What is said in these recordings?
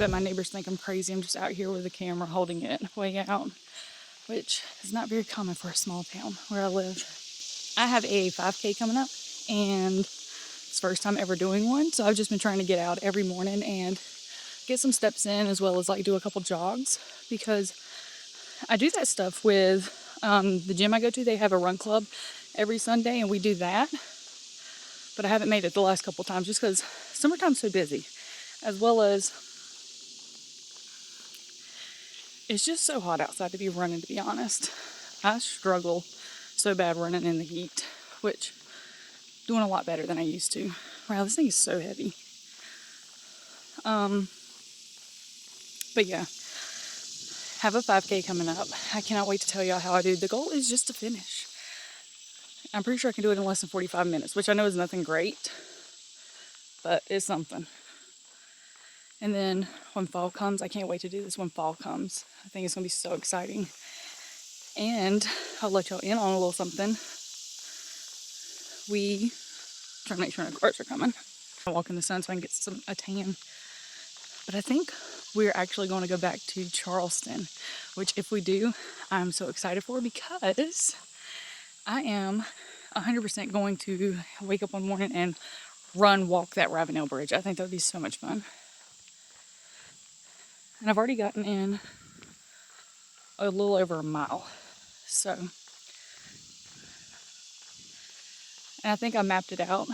bet my neighbors think I'm crazy. I'm just out here with a camera holding it way out, which is not very common for a small town where I live. I have a 5K coming up, and it's the first time ever doing one, so I've just been trying to get out every morning and get some steps in, as well as like do a couple jogs, because I do that stuff with the gym I go to. They have a run club every Sunday, and we do that, but I haven't made it the last couple times just because summertime's so busy, as well as it's just so hot outside to be running, to be honest. I struggle so bad running in the heat, which doing a lot better than I used to. Wow, this thing is so heavy. But yeah, have a 5K coming up. I cannot wait to tell y'all how I do. The goal is just to finish. I'm pretty sure I can do it in less than 45 minutes, which I know is nothing great, but it's something. And then when fall comes, I can't wait to do this when fall comes. I think it's going to be so exciting. And I'll let y'all in on a little something. We try to make sure no cars are coming. I walk in the sun so I can get a tan. But I think we're actually going to go back to Charleston, which if we do, I'm so excited for, because I am 100% going to wake up one morning and walk that Ravenel Bridge. I think that would be so much fun. And I've already gotten in a little over a mile. So, and I think I mapped it out.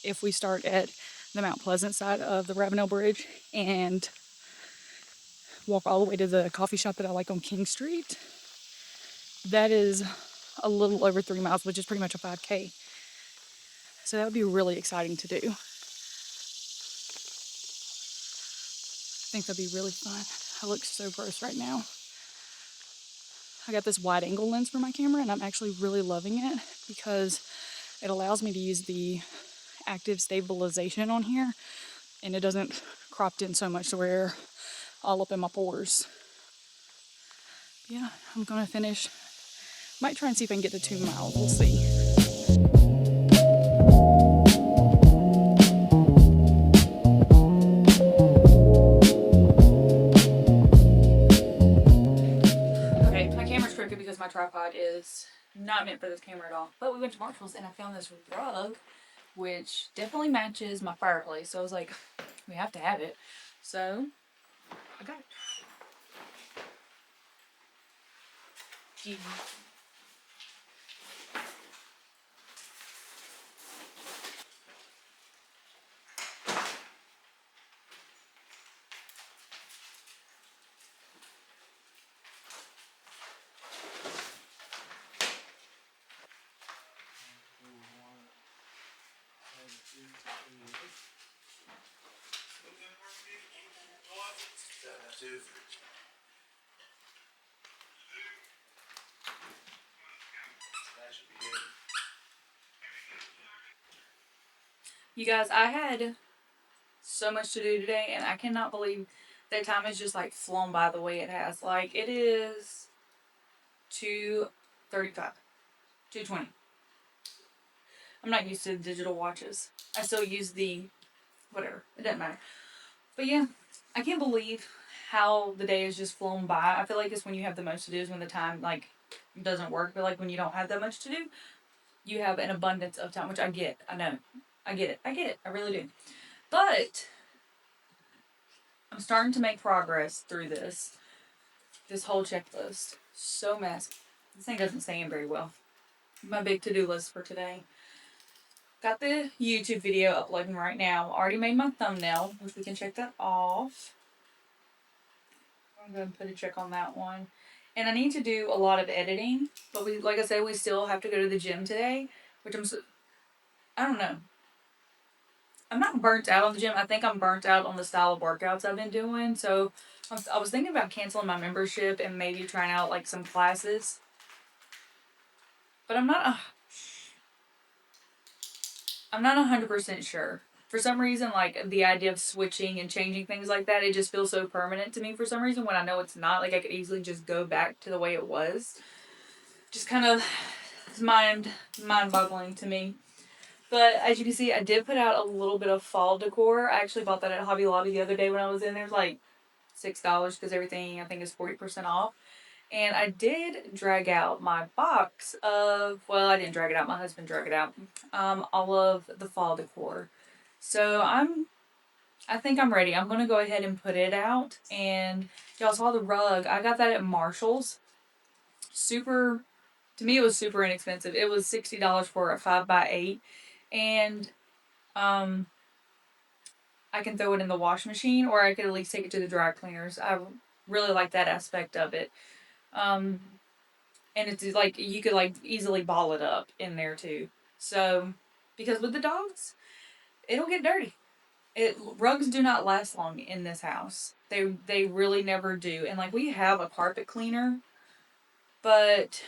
If we start at the Mount Pleasant side of the Ravenel Bridge and walk all the way to the coffee shop that I like on King Street, that is a little over 3 miles, which is pretty much a 5K. So that would be really exciting to do. I think that'd be really fun. I look so gross right now. I got this wide angle lens for my camera, and I'm actually really loving it because it allows me to use the active stabilization on here, and it doesn't crop in so much to where all up in my pores. Yeah, I'm gonna finish. Might try and see if I can get to 2 miles. We'll see. Okay, my camera's crooked because my tripod is not meant for this camera at all. But we went to Marshall's and I found this rug, which definitely matches my fireplace. So I was like, we have to have it. So I got it. Yeah. You guys, I had so much to do today, and I cannot believe that time has just like flown by the way it has. Like, it is 2:35, 2:20. I'm not used to digital watches. I still use the whatever. It doesn't matter. But yeah, I can't believe how the day has just flown by. I feel like it's when you have the most to do is when the time like doesn't work. But like when you don't have that much to do, you have an abundance of time, which I get. I know. I get it. I really do. But I'm starting to make progress through this whole checklist. So massive. This thing doesn't stand very well. My big to-do list for today. Got the YouTube video uploading right now. Already made my thumbnail, which we can check that off. I'm going to put a check on that one. And I need to do a lot of editing. But we, like I said, we still have to go to the gym today. Which I don't know. I'm not burnt out on the gym. I think I'm burnt out on the style of workouts I've been doing. So I was thinking about canceling my membership and maybe trying out like some classes. But I'm not 100% sure. For some reason, like, the idea of switching and changing things like that, it just feels so permanent to me for some reason, when I know it's not. Like, I could easily just go back to the way it was. Just kind of mind-boggling to me. But as you can see, I did put out a little bit of fall decor. I actually bought that at Hobby Lobby the other day when I was in there. It was like $6 because everything I think is 40% off. And I did drag out my box of, well, I didn't drag it out. My husband dragged it out. All of the fall decor. So I think I'm ready. I'm going to go ahead and put it out. And y'all saw the rug. I got that at Marshall's. Super, to me, it was super inexpensive. It was $60 for a 5x8. And I can throw it in the wash machine, or I could at least take it to the dry cleaners. I really like that aspect of it. And it's like you could like easily ball it up in there too. So, because with the dogs, it'll get dirty. Rugs do not last long in this house. They really never do. And like we have a carpet cleaner, but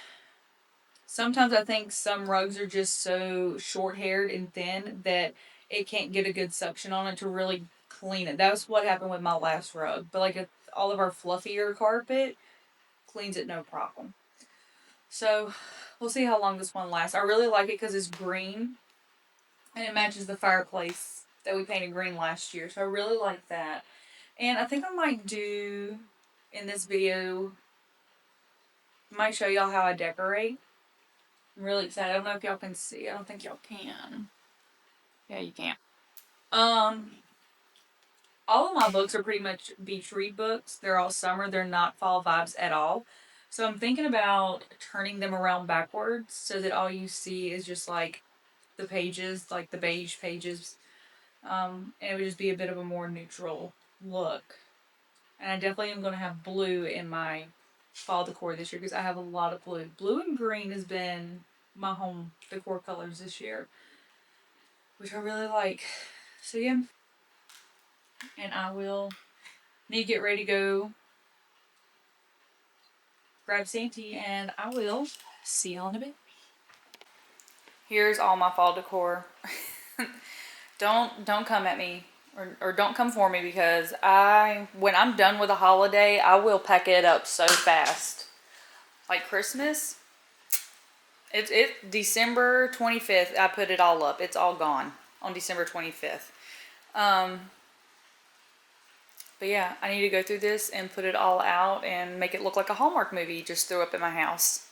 sometimes I think some rugs are just so short-haired and thin that it can't get a good suction on it to really clean it. That's what happened with my last rug. But like all of our fluffier carpet cleans it no problem. So we'll see how long this one lasts. I really like it because it's green and it matches the fireplace that we painted green last year. So I really like that. And I think I might do in this video, I might show y'all how I decorate. I'm really excited. I don't know if y'all can see. I don't think y'all can. Yeah, you can. All of my books are pretty much beach read books. They're all summer. They're not fall vibes at all. So I'm thinking about turning them around backwards so that all you see is just like the pages, like the beige pages. And it would just be a bit of a more neutral look. And I definitely am going to have blue in my fall decor this year because I have a lot of blue. Blue and green has been my home decor colors this year, which I really like. So yeah. And I will need to get ready to go grab Santee, and I will see y'all in a bit. Here's all my fall decor. Don't come at me or don't come for me because when I'm done with a holiday, I will pack it up so fast. Like Christmas, it's December 25th. I put it all up. It's all gone on December 25th. But yeah, I need to go through this and put it all out and make it look like a Hallmark movie just threw up in my house.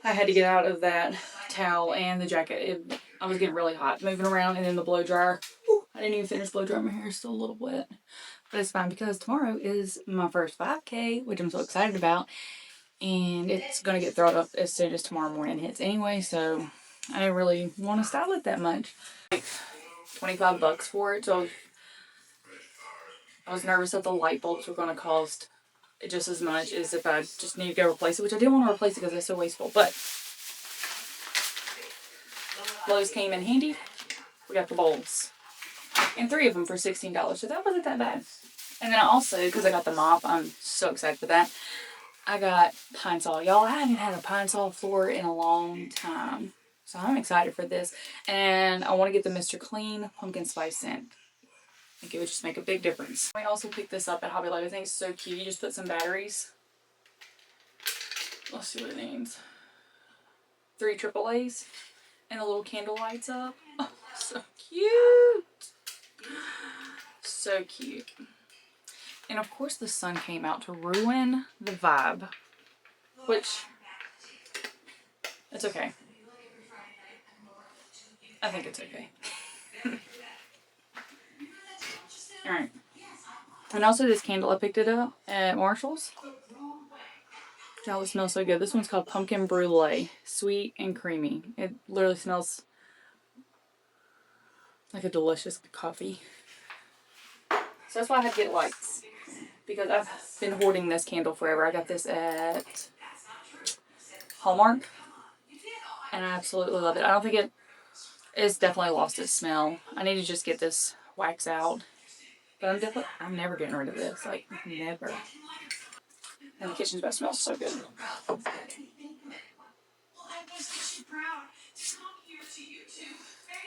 I had to get out of that towel and the jacket. I was getting really hot moving around, and then the blow dryer. I didn't even finish blow drying my hair. It's still a little wet. But it's fine because tomorrow is my first 5K, which I'm so excited about. And it's going to get thrown up as soon as tomorrow morning hits anyway, so I didn't really want to style it that much. Like $25 for it, so I was nervous that the light bulbs were going to cost just as much as if I just need to go replace it, which I didn't want to replace it because it's so wasteful, but Lowe's came in handy. We got the bulbs. And 3 of them for $16, so that wasn't that bad. And then I also, because I got the mop, I'm so excited for that, I got Pine Sol. Y'all, I haven't had a Pine Sol floor in a long time. So I'm excited for this. And I want to get the Mr. Clean Pumpkin Spice scent. I think it would just make a big difference. I also picked this up at Hobby Lobby. I think it's so cute. You just put some batteries. Let's see what it means. 3 AAAs. And the little candle lights up. Oh, so cute. So cute. And of course the sun came out to ruin the vibe. Which, it's okay. I think it's okay. Alright. And also this candle, I picked it up at Marshall's. Oh, it smells so good. This one's called Pumpkin Brulee. Sweet and creamy. It literally smells like a delicious coffee. So that's why I had to get lights. Because I've been hoarding this candle forever. I got this at Hallmark. And I absolutely love it. I don't think it's definitely lost its smell. I need to just get this wax out. But I'm never getting rid of this. Like, never. And the kitchen's about to smell so good.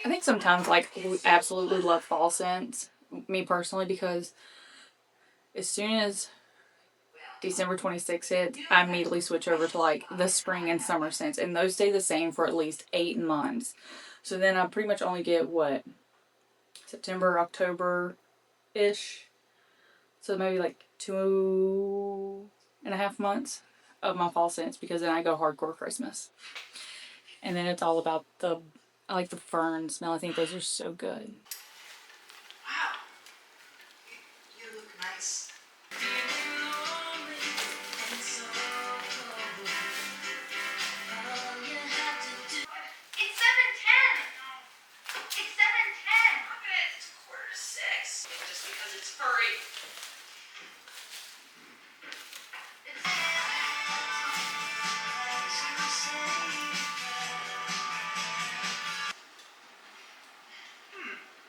I think sometimes, like, we absolutely love fall scents. Me personally, because as soon as December 26th hits, I immediately switch over to, like, the spring and summer scents. And those stay the same for at least 8 months. So then I pretty much only get, what? September, October-ish. So maybe, like, 2.5 months of my fall scents, because then I go hardcore Christmas. And then it's all about I like the fern smell. I think those are so good. Wow. You look nice. It's 7:10. It's 7:10. It's 5:45. Just because it's furry.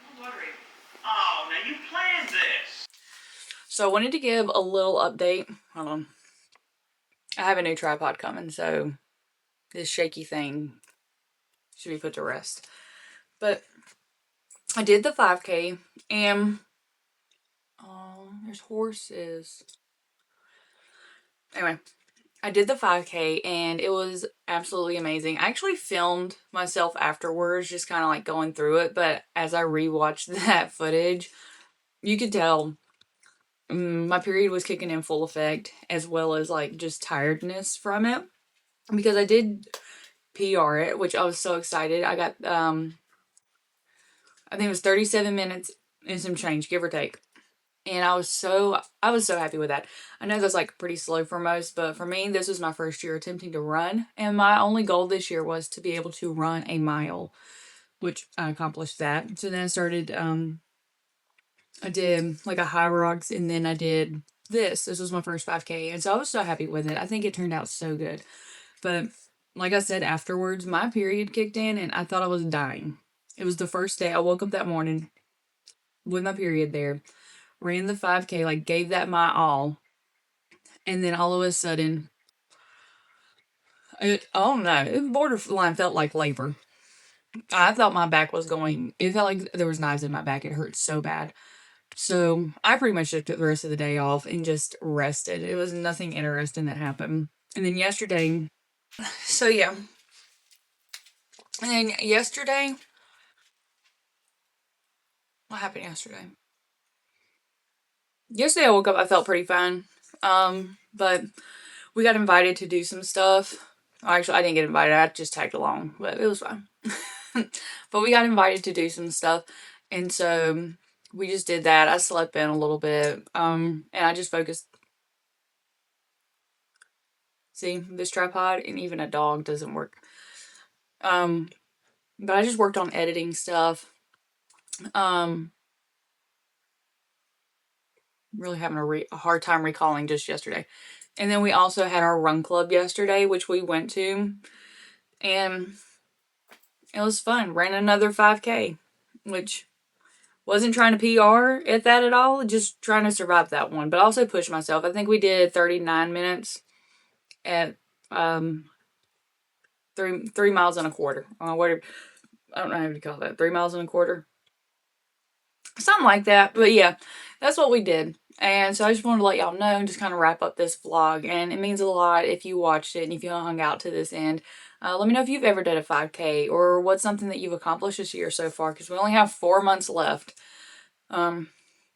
I'm wondering. Oh, now you planned this. So I wanted to give a little update. Hold on. I have a new tripod coming, so this shaky thing should be put to rest. But I did the 5K, and there's horses. Anyway, I did the 5K, and it was absolutely amazing. I actually filmed myself afterwards, just kind of like going through it, but as I rewatched that footage, you could tell my period was kicking in full effect, as well as like just tiredness from it, because I did PR it, which I was so excited. I got I think it was 37 minutes and some change, give or take. And I was so happy with that. I know that's like pretty slow for most, but for me, this was my first year attempting to run. And my only goal this year was to be able to run a mile, which I accomplished that. So then I started, I did like a high rocks, and then I did this. This was my first 5K. And so I was so happy with it. I think it turned out so good. But like I said, afterwards, my period kicked in and I thought I was dying. It was the first day I woke up that morning with my period there, ran the 5K, like gave that my all. And then all of a sudden, it borderline felt like labor. I thought my back was going, it felt like there was knives in my back. It hurt so bad. So I pretty much took the rest of the day off and just rested. It was nothing interesting that happened. And then yesterday, so yeah. And then yesterday, what happened yesterday? Yesterday I woke up, I felt pretty fine. But we got invited to do some stuff. Actually, I didn't get invited. I just tagged along, but it was fine. But we got invited to do some stuff. And so we just did that. I slept in a little bit. And I just focused. See, this tripod and even a dog doesn't work. But I just worked on editing stuff. Really having a hard time recalling just yesterday. And then we also had our run club yesterday, which we went to. And it was fun. Ran another 5K, which wasn't trying to PR at that at all. Just trying to survive that one. But also push myself. I think we did 39 minutes at 3 miles and a quarter. Whatever. I don't know how to call that. 3 miles and a quarter. Something like that. But yeah, that's what we did. And so I just wanted to let y'all know and just kind of wrap up this vlog. And it means a lot if you watched it and if you hung out to this end. Let me know if you've ever done a 5K or what's something that you've accomplished this year so far, because we only have 4 months left.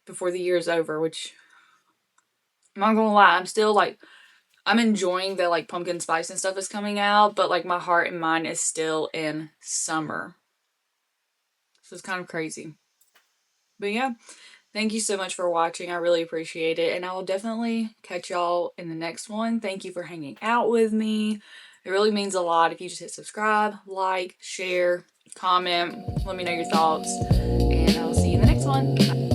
before the year is over, which I'm not gonna lie, I'm still like, I'm enjoying the like pumpkin spice and stuff is coming out, but like my heart and mind is still in summer. So it's kind of crazy. But yeah, thank you so much for watching. I really appreciate it. And I will definitely catch y'all in the next one. Thank you for hanging out with me. It really means a lot if you just hit subscribe, like, share, comment, let me know your thoughts. And I'll see you in the next one. Bye.